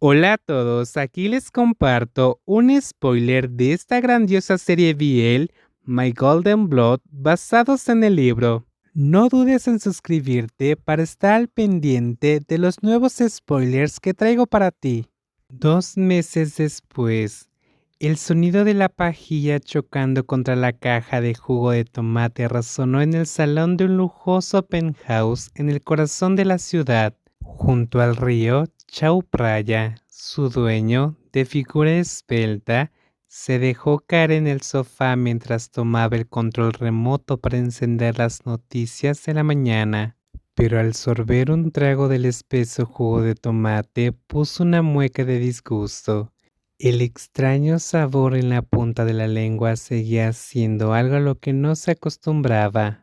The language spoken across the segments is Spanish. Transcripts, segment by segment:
Hola a todos, aquí les comparto un spoiler de esta grandiosa serie BL, My Golden Blood, basados en el libro. No dudes en suscribirte para estar al pendiente de los nuevos spoilers que traigo para ti. 2 meses después, el sonido de la pajilla chocando contra la caja de jugo de tomate resonó en el salón de un lujoso penthouse en el corazón de la ciudad. Junto al río, Chau Praya, su dueño, de figura esbelta, se dejó caer en el sofá mientras tomaba el control remoto para encender las noticias de la mañana. Pero al sorber un trago del espeso jugo de tomate, puso una mueca de disgusto. El extraño sabor en la punta de la lengua seguía siendo algo a lo que no se acostumbraba.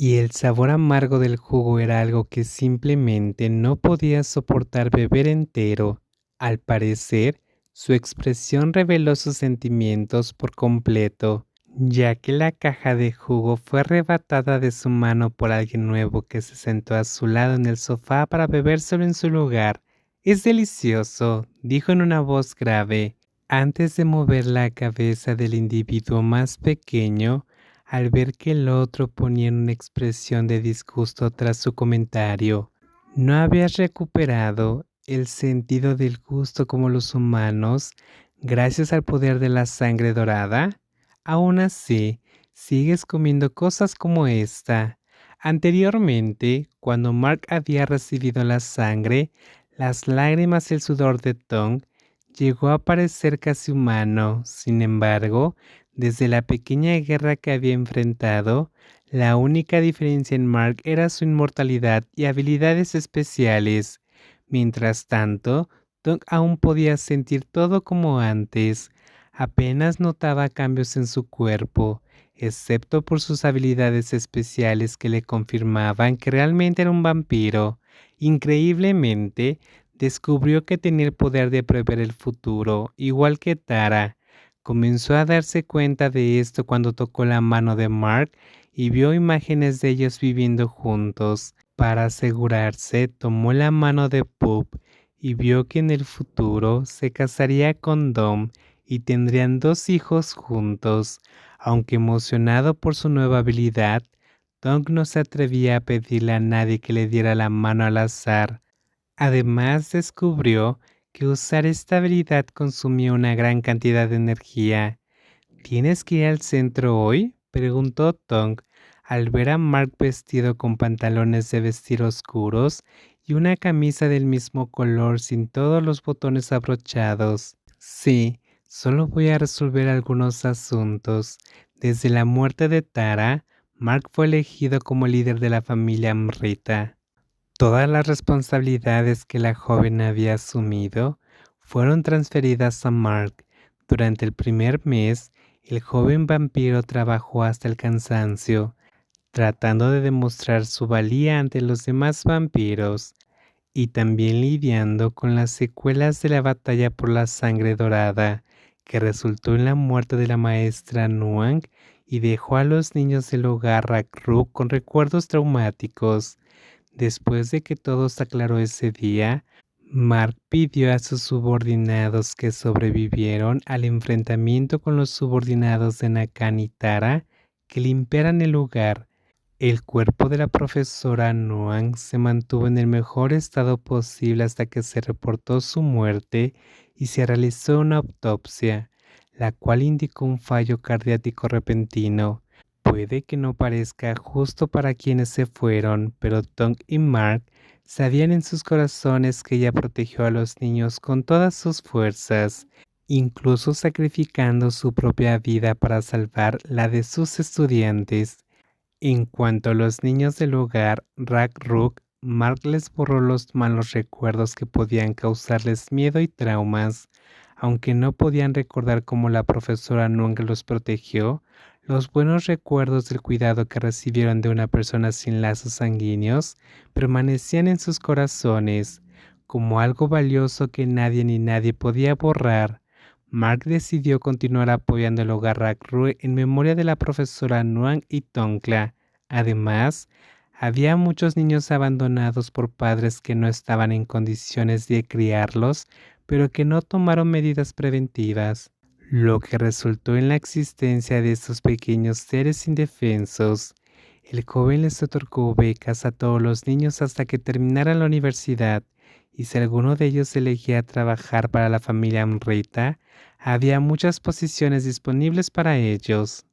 Y el sabor amargo del jugo era algo que simplemente no podía soportar beber entero. Al parecer, su expresión reveló sus sentimientos por completo, ya que la caja de jugo fue arrebatada de su mano por alguien nuevo que se sentó a su lado en el sofá para bebérselo en su lugar. Es delicioso, dijo en una voz grave, antes de mover la cabeza del individuo más pequeño, al ver que el otro ponía una expresión de disgusto tras su comentario. ¿No habías recuperado el sentido del gusto como los humanos gracias al poder de la sangre dorada? Aún así, sigues comiendo cosas como esta. Anteriormente, cuando Mark había recibido la sangre, las lágrimas y el sudor de Tong, llegó a parecer casi humano. Sin embargo, desde la pequeña guerra que había enfrentado, la única diferencia en Mark era su inmortalidad y habilidades especiales. Mientras tanto, Tong aún podía sentir todo como antes. Apenas notaba cambios en su cuerpo, excepto por sus habilidades especiales que le confirmaban que realmente era un vampiro. Increíblemente, descubrió que tenía el poder de prever el futuro, igual que Tara. Comenzó a darse cuenta de esto cuando tocó la mano de Mark y vio imágenes de ellos viviendo juntos. Para asegurarse, tomó la mano de Pup y vio que en el futuro se casaría con Dom y tendrían 2 hijos juntos. Aunque emocionado por su nueva habilidad, Dom no se atrevía a pedirle a nadie que le diera la mano al azar. Además, descubrió que usar esta habilidad consumía una gran cantidad de energía. ¿Tienes que ir al centro hoy?, preguntó Tong al ver a Mark vestido con pantalones de vestir oscuros y una camisa del mismo color sin todos los botones abrochados. Sí, solo voy a resolver algunos asuntos. Desde la muerte de Tara, Mark fue elegido como líder de la familia Amrita. Todas las responsabilidades que la joven había asumido fueron transferidas a Mark. Durante el primer mes, el joven vampiro trabajó hasta el cansancio, tratando de demostrar su valía ante los demás vampiros y también lidiando con las secuelas de la batalla por la sangre dorada, que resultó en la muerte de la maestra Nuang y dejó a los niños del hogar Rakruk con recuerdos traumáticos. Después de que todo se aclaró ese día, Mark pidió a sus subordinados que sobrevivieron al enfrentamiento con los subordinados de Nakan y Tara que limpiaran el lugar. El cuerpo de la profesora Nuang se mantuvo en el mejor estado posible hasta que se reportó su muerte y se realizó una autopsia, la cual indicó un fallo cardíaco repentino. Puede que no parezca justo para quienes se fueron, pero Tong y Mark sabían en sus corazones que ella protegió a los niños con todas sus fuerzas, incluso sacrificando su propia vida para salvar la de sus estudiantes. En cuanto a los niños del hogar Rakruk, Mark les borró los malos recuerdos que podían causarles miedo y traumas. Aunque no podían recordar cómo la profesora nunca los protegió, los buenos recuerdos del cuidado que recibieron de una persona sin lazos sanguíneos permanecían en sus corazones, como algo valioso que nadie ni nadie podía borrar. Mark decidió continuar apoyando el hogar Rakruk en memoria de la profesora Nuang y Tongkla. Además, había muchos niños abandonados por padres que no estaban en condiciones de criarlos, pero que no tomaron medidas preventivas, lo que resultó en la existencia de estos pequeños seres indefensos. El joven les otorgó becas a todos los niños hasta que terminaran la universidad, y si alguno de ellos elegía trabajar para la familia Amrita, había muchas posiciones disponibles para ellos.